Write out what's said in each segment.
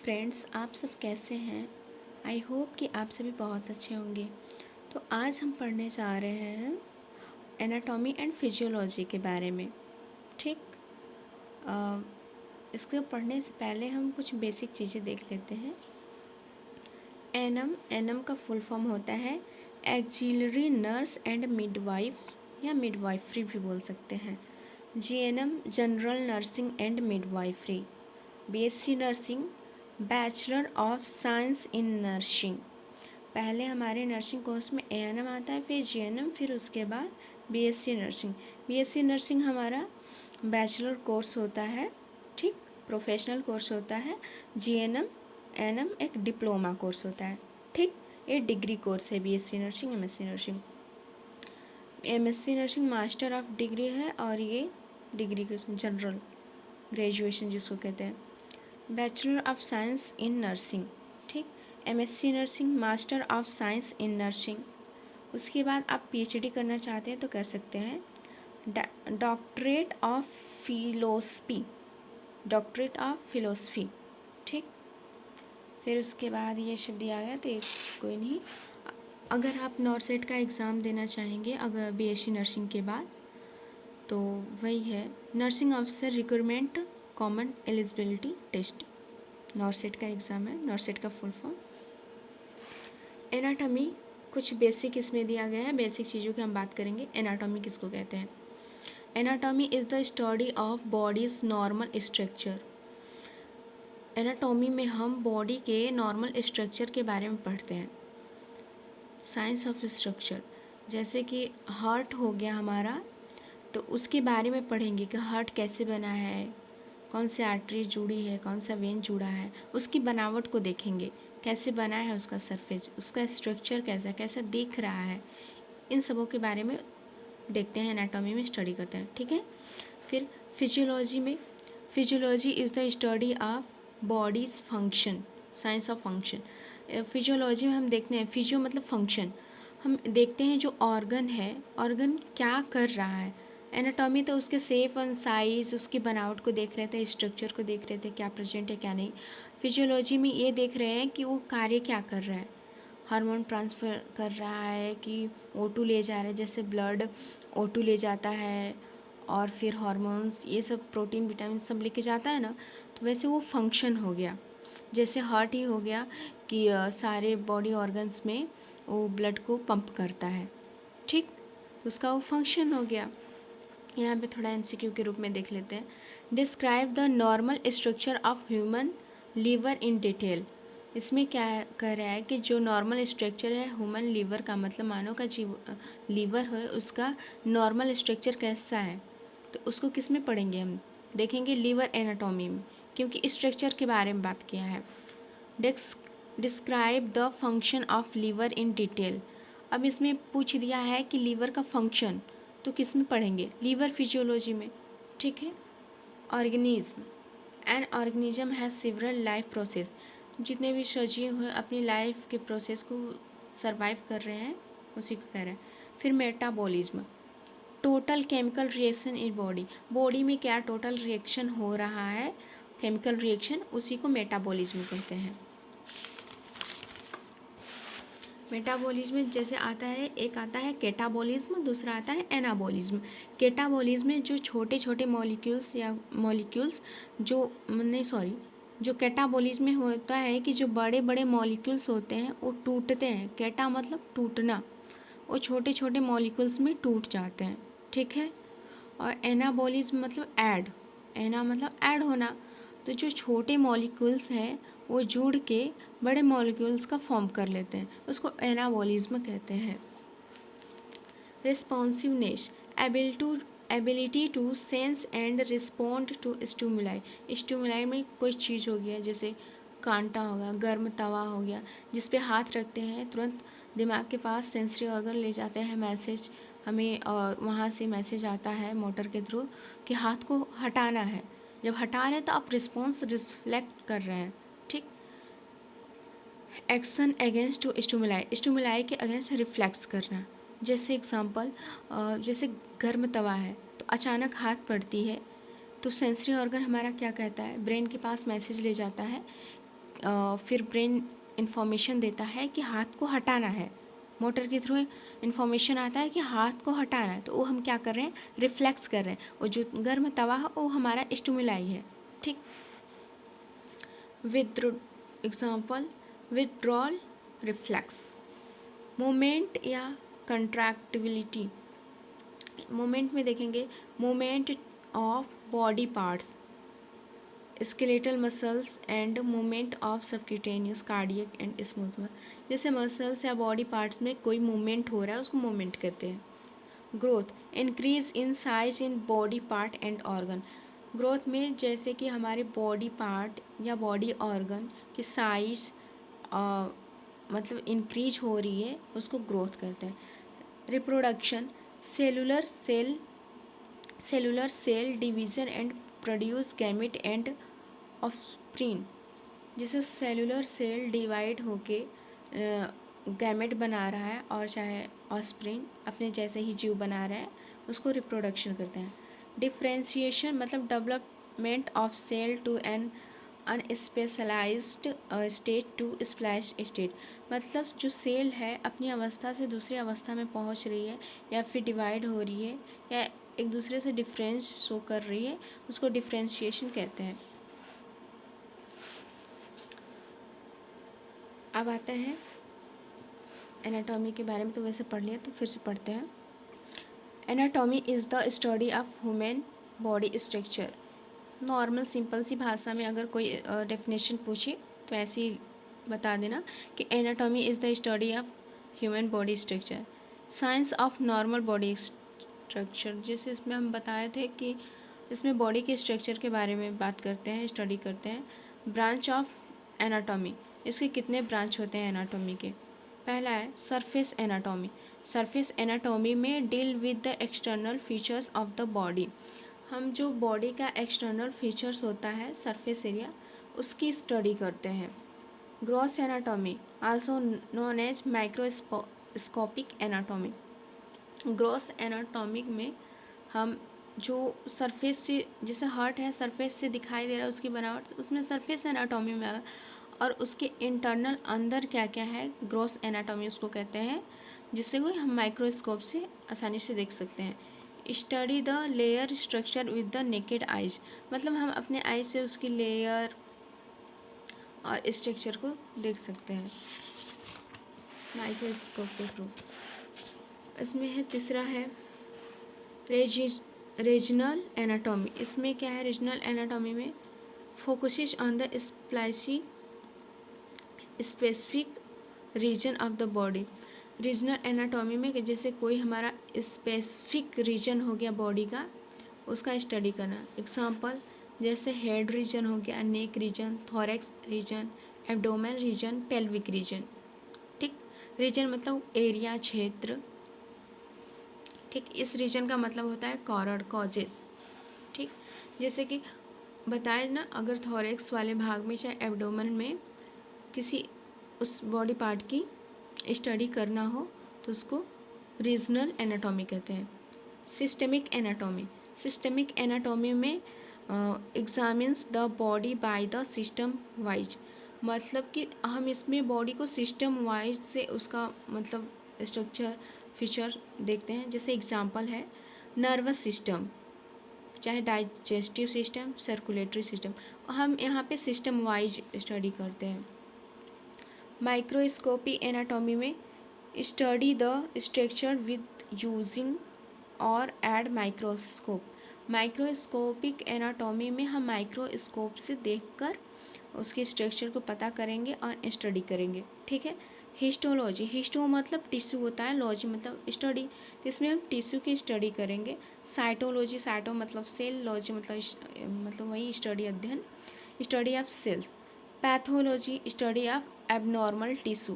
Friends, आप सब कैसे हैं। आई होप कि आप सभी बहुत अच्छे होंगे। तो आज हम पढ़ने जा रहे हैं एनाटॉमी एंड फिजियोलॉजी के बारे में। ठीक, इसको पढ़ने से पहले हम कुछ बेसिक चीज़ें देख लेते हैं। एनम का फुल फॉर्म होता है एक्जिलरी नर्स एंड मिडवाइफ या मिडवाइफरी भी बोल सकते हैं। GNM general nursing and midwifery. BSc nursing bachelor of science in nursing. पहले हमारे नर्सिंग कोर्स में एएनएम आता है, फिर जीएनएम, फिर उसके बाद बीएससी नर्सिंग। बीएससी नर्सिंग हमारा बैचलर कोर्स होता है, ठीक, प्रोफेशनल कोर्स होता है। जीएनएम एएनएम एक डिप्लोमा कोर्स होता है, ठीक। ये डिग्री कोर्स है BSc nursing, MSc nursing. MSc nursing master of degree है और ये डिग्री जनरल ग्रेजुएशन जिसको कहते हैं। Bachelor of science in nursing, ठीक। MSc nursing master of science in nursing. उसके बाद आप पीएचडी करना चाहते हैं तो कर सकते हैं। Doctorate of philosophy, doctorate of philosophy, ठीक। फिर उसके बाद ये शब्द दिया गया तो कोई नहीं। अगर आप नॉर्सेट का एग्ज़ाम देना चाहेंगे अगर बीएससी नर्सिंग के बाद, तो वही है nursing officer recruitment common eligibility test. NORCET का एग्ज़ाम है, नॉर्सेट का फुल फॉर्म। एनाटॉमी कुछ बेसिक इसमें दिया गया है, बेसिक चीज़ों की हम बात करेंगे। एनाटॉमी किसको कहते हैं? Anatomy is the study of bodies normal structure. Anatomy में हम बॉडी के नॉर्मल स्ट्रक्चर के बारे में पढ़ते हैं। साइंस ऑफ स्ट्रक्चर, जैसे कि हार्ट हो गया हमारा, तो उसके बारे में पढ़ेंगे कि हार्ट कैसे बना है, कौन से आर्टरी जुड़ी है, कौन सा वेन जुड़ा है, उसकी बनावट को देखेंगे, कैसे बना है उसका सरफेस, उसका स्ट्रक्चर कैसा कैसा दिख रहा है, इन सबों के बारे में देखते हैं, एनाटॉमी में स्टडी करते हैं, ठीक है। फिर फिजियोलॉजी में, physiology is the study of bodies function, science of function. Physiology में हम देखते हैं, फिजियो मतलब फंक्शन, हम देखते हैं जो ऑर्गन है, ऑर्गन क्या कर रहा है। एनाटॉमी तो उसके शेप एंड साइज़, उसकी बनावट को देख रहे थे, स्ट्रक्चर को देख रहे थे, क्या प्रेजेंट है क्या नहीं। फिजियोलॉजी में ये देख रहे हैं कि वो कार्य क्या कर रहा है, हार्मोन ट्रांसफ़र कर रहा है कि O2 ले जा रहा है, जैसे ब्लड O2 ले जाता है और फिर हार्मोन्स ये सब प्रोटीन विटामिन सब लेके जाता है ना, तो वैसे वो फंक्शन हो गया। जैसे हार्ट ही हो गया कि सारे बॉडी ऑर्गन्स में वो ब्लड को पंप करता है, ठीक, तो उसका वो फंक्शन हो गया। यहाँ पे थोड़ा MCQ के रूप में देख लेते हैं। Describe the normal structure of human liver in detail. इसमें क्या कह रहा है कि जो नॉर्मल स्ट्रक्चर है ह्यूमन लीवर का, मतलब मानव का लीवर है, उसका नॉर्मल स्ट्रक्चर कैसा है, तो उसको किस में पढ़ेंगे हम, देखेंगे लीवर एनाटॉमी में, क्योंकि स्ट्रक्चर के बारे में बात किया है। Describe the function of liver in detail. अब इसमें पूछ दिया है कि लीवर का फंक्शन, तो किस में पढ़ेंगे, लीवर फिजियोलॉजी में, ठीक है। Organism, an organism has several life process. जितने भी सजीव हैं अपनी लाइफ के प्रोसेस को सरवाइव कर रहे हैं, उसी को कह रहे हैं। फिर metabolism, total chemical reaction in body, body में क्या टोटल रिएक्शन हो रहा है, केमिकल रिएक्शन, उसी को मेटाबॉलिज्म कहते हैं। मेटाबॉलिज्म जैसे आता है, एक आता है कैटाबॉलिज्म, दूसरा आता है एनाबॉलिज्म। कैटाबॉलिज्म में जो छोटे छोटे मॉलिक्यूल्स या मॉलिक्यूल्स जो नहीं सॉरी जो कैटाबॉलिज्म में होता है कि जो बड़े बड़े मॉलिक्यूल्स होते हैं वो टूटते हैं। कैटा मतलब टूटना, वो छोटे छोटे मॉलिक्यूल्स में टूट जाते हैं, ठीक है। और एनाबॉलिज्म मतलब ऐड, एना मतलब ऐड होना, तो जो छोटे मॉलिक्यूल्स हैं वो जुड़ के बड़े मॉलिक्यूल्स का फॉर्म कर लेते हैं, उसको एनाबॉलिज्म कहते हैं। Responsiveness, ability to sense and respond to stimuli. Stimuli में कोई चीज़ हो गया, जैसे कांटा हो गया, गर्म तवा हो गया, जिस पे हाथ रखते हैं तुरंत दिमाग के पास सेंसरी ऑर्गन ले जाते हैं मैसेज हमें, और वहाँ से मैसेज आता है मोटर के थ्रू कि हाथ को हटाना है। जब हटा रहे हैं तो आप रिस्पॉन्स रिफ्लेक्ट कर रहे हैं, ठीक। Action against to stimuli, stimuli के अगेंस्ट रिफ्लेक्स करना। जैसे एग्जांपल, जैसे गर्म तवा है तो अचानक हाथ पड़ती है, तो सेंसरी ऑर्गन हमारा क्या कहता है, ब्रेन के पास मैसेज ले जाता है फिर ब्रेन इंफॉर्मेशन देता है कि हाथ को हटाना है, मोटर के थ्रू इन्फॉर्मेशन आता है कि हाथ को हटाना है, तो वो हम क्या कर रहे हैं, रिफ्लेक्स कर रहे हैं। वो जो गर्म तवा है वो हमारा स्टिमुलाई है, ठीक। Example withdrawal reflex. मोमेंट या कंट्रैक्टिबिलिटी, मोमेंट में देखेंगे moment of body parts, skeletal muscles and movement of subcutaneous cardiac and smooth. जैसे मसल्स या बॉडी पार्ट्स में कोई मूवमेंट हो रहा है उसको मूवमेंट कहते हैं। Growth, increase in size in body part and organ. Growth में जैसे कि हमारे बॉडी पार्ट या बॉडी ऑर्गन की साइज मतलब इंक्रीज हो रही है, उसको ग्रोथ करते हैं। Reproduction, cellular cell division and produce gamete and offspring. जैसे सेलुलर सेल डिवाइड होके गैमेट बना रहा है और चाहे ऑफस्प्रीन अपने जैसे ही जीव बना रहा है, उसको रिप्रोडक्शन करते हैं। डिफ्रेंशिएशन मतलब development of cell to an unspecialised state to specialised state. मतलब जो सेल है अपनी अवस्था से दूसरी अवस्था में पहुंच रही है या फिर डिवाइड हो रही है या एक दूसरे से डिफरेंस शो कर रही है, उसको डिफ्रेंशिएशन कहते हैं। अब आते हैं एनाटॉमी के बारे में, तो वैसे पढ़ लिया तो फिर से पढ़ते हैं। Anatomy is the study of human body structure. Normal simple सी भाषा में अगर कोई डेफिनेशन पूछे तो ऐसे ही बता देना कि anatomy is the study of human body structure. Science of normal body structure, जैसे इसमें हम बताए थे कि इसमें बॉडी के स्ट्रक्चर के बारे में बात करते हैं, स्टडी करते हैं। ब्रांच ऑफ एनाटॉमी, इसके कितने ब्रांच होते हैं एनाटॉमी के। पहला है सरफेस एनाटॉमी। सरफेस एनाटॉमी में deal with the external features of the body. हम जो बॉडी का एक्सटर्नल फीचर्स होता है सरफेस एरिया, उसकी स्टडी करते हैं। Gross anatomy also known as microscopic anatomy. Gross anatomic में हम जो सरफेस से, जैसे हार्ट है सरफेस से दिखाई दे रहा है उसकी बनावट, उसमें सरफेस एनाटॉमी में आ, और उसके इंटरनल अंदर क्या क्या है ग्रॉस एनाटॉमी उसको कहते हैं, जिससे कोई हम माइक्रोस्कोप से आसानी से देख सकते हैं। Study the layer structure with the naked eyes, मतलब हम अपने आई से उसकी लेयर और स्ट्रक्चर को देख सकते हैं माइक्रोस्कोप के थ्रू। इसमें है तीसरा है रीजनल एनाटॉमी। इसमें क्या है, रीजनल एनाटॉमी में focuses on the specific region of the body. Regional anatomy में जैसे कोई हमारा स्पेसिफिक रीजन हो गया बॉडी का, उसका स्टडी करना। एग्जांपल जैसे हेड रीजन हो गया, neck region, thorax region, abdomen region, pelvic region. ठीक, रीजन मतलब एरिया, क्षेत्र। ठीक, इस रीजन का मतलब होता है कॉर्ड, कॉजेस। ठीक, जैसे कि बताए ना, अगर थोरैक्स वाले भाग में चाहे एब्डोमेन में किसी उस बॉडी पार्ट की स्टडी करना हो तो उसको रीजनल एनाटॉमी कहते हैं। सिस्टेमिक एनाटॉमी, सिस्टेमिक एनाटॉमी में examines the body by the system wise. मतलब कि हम इसमें बॉडी को सिस्टम वाइज से उसका मतलब स्ट्रक्चर फीचर देखते हैं। जैसे एग्जांपल है नर्वस सिस्टम, चाहे डाइजेस्टिव सिस्टम, सर्कुलेटरी सिस्टम, हम यहाँ पे सिस्टम वाइज स्टडी करते हैं। माइक्रोस्कोपी एनाटॉमी में study the structure with using और एड माइक्रोस्कोप। माइक्रोस्कोपिक एनाटॉमी में हम माइक्रोस्कोप से देखकर उसके स्ट्रक्चर को पता करेंगे और स्टडी करेंगे। ठीक है। हिस्टोलॉजी, हिस्टो मतलब टिश्यू होता है, लॉजी मतलब स्टडी, तो इसमें हम टिश्यू की स्टडी करेंगे। साइटोलॉजी, साइटो मतलब सेल, लॉजी मतलब वही स्टडी, अध्ययन, study of cells. Pathology study of abnormal tissue.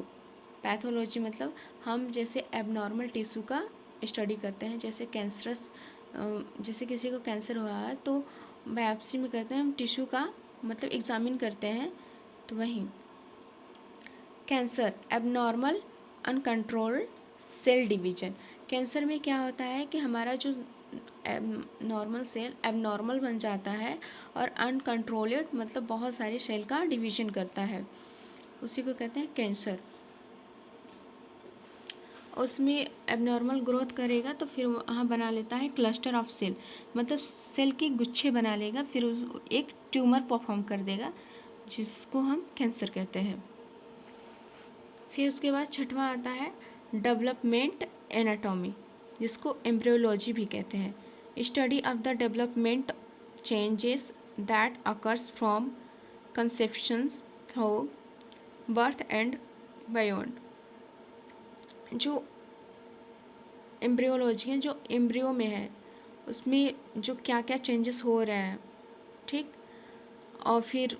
Pathology मतलब हम जैसे एबनॉर्मल टिश्यू का स्टडी करते हैं, जैसे कैंसरस, जैसे किसी को कैंसर हुआ है तो बायोप्सी में करते हैं हम टिश्यू का मतलब एग्जामिन करते हैं, तो वहीं cancer abnormal uncontrolled cell division. Cancer में क्या होता है कि हमारा जो नॉर्मल सेल एबनॉर्मल बन जाता है और अनकंट्रोल्ड मतलब बहुत सारे सेल का डिवीजन करता है, उसी को कहते हैं कैंसर। उसमें एबनॉर्मल ग्रोथ करेगा तो फिर वहाँ बना लेता है क्लस्टर ऑफ सेल, मतलब सेल के गुच्छे बना लेगा, फिर एक ट्यूमर परफॉर्म कर देगा जिसको हम कैंसर कहते हैं। फिर उसके बाद छठवां आता है डेवलपमेंट एनाटॉमी, जिसको एम्ब्रियोलॉजी भी कहते हैं। Study of the development changes that occurs from conception through birth and beyond. जो एम्ब्रियोलॉजी है, जो एम्ब्रियो में है उसमें जो क्या क्या चेंजेस हो रहे हैं, ठीक, और फिर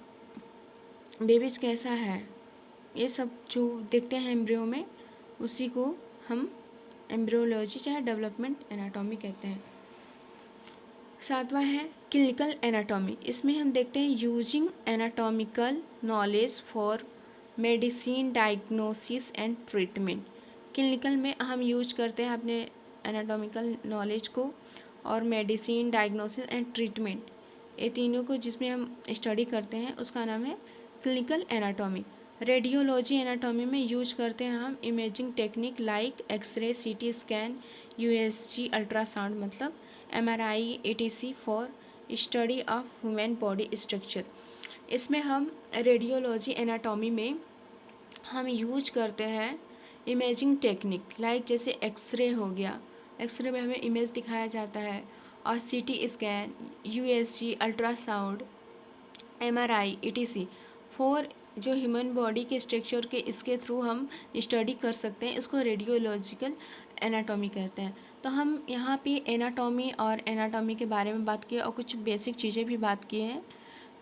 बेबीज कैसा है, ये सब जो देखते हैं एम्ब्रियो में, उसी को हम एम्ब्रियोलॉजी चाहे डेवलपमेंट एनाटॉमी कहते हैं। सातवां है क्लिनिकल एनाटॉमी। इसमें हम देखते हैं using anatomical knowledge for medicine diagnosis and treatment. Clinical में हम यूज करते हैं अपने एनाटॉमिकल नॉलेज को और मेडिसिन डायग्नोसिस एंड ट्रीटमेंट, ये तीनों को जिसमें हम स्टडी करते हैं उसका नाम है क्लिनिकल एनाटॉमी। रेडियोलॉजी एनाटॉमी में यूज करते हैं हम imaging technique like X ray, CT scan, USG, ultrasound मतलब MRI, ETC for study of human body structure. इसमें हम रेडियोलॉजी एनाटॉमी में हम यूज करते हैं इमेजिंग टेक्निक लाइक जैसे एक्सरे हो गया, एक्सरे में हमें इमेज दिखाया जाता है, और सीटी scan, USG, ultrasound, MRI, ETC for जो ह्यूमन बॉडी के स्ट्रक्चर के इसके थ्रू हम स्टडी कर सकते हैं, इसको रेडियोलॉजिकल एनाटॉमी कहते हैं। तो हम यहाँ पे एनाटॉमी और एनाटॉमी के बारे में बात किए और कुछ बेसिक चीज़ें भी बात किए हैं।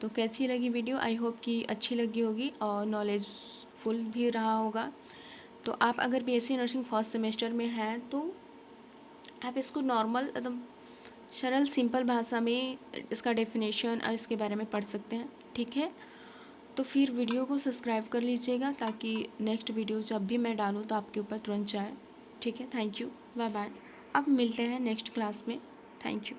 तो कैसी लगी वीडियो? आई होप कि अच्छी लगी होगी और नॉलेजफुल भी रहा होगा। तो आप अगर BSc नर्सिंग फर्स्ट सेमेस्टर में हैं तो आप इसको नॉर्मल एकदम सरल सिंपल भाषा में इसका डेफिनेशन और इसके बारे में पढ़ सकते हैं, ठीक है। तो फिर वीडियो को सब्सक्राइब कर लीजिएगा ताकि नेक्स्ट वीडियो जब भी मैं डालूँ तो आपके ऊपर तुरंत जाए, ठीक है। Thank you, bye bye. अब मिलते हैं नेक्स्ट क्लास में। Thank you.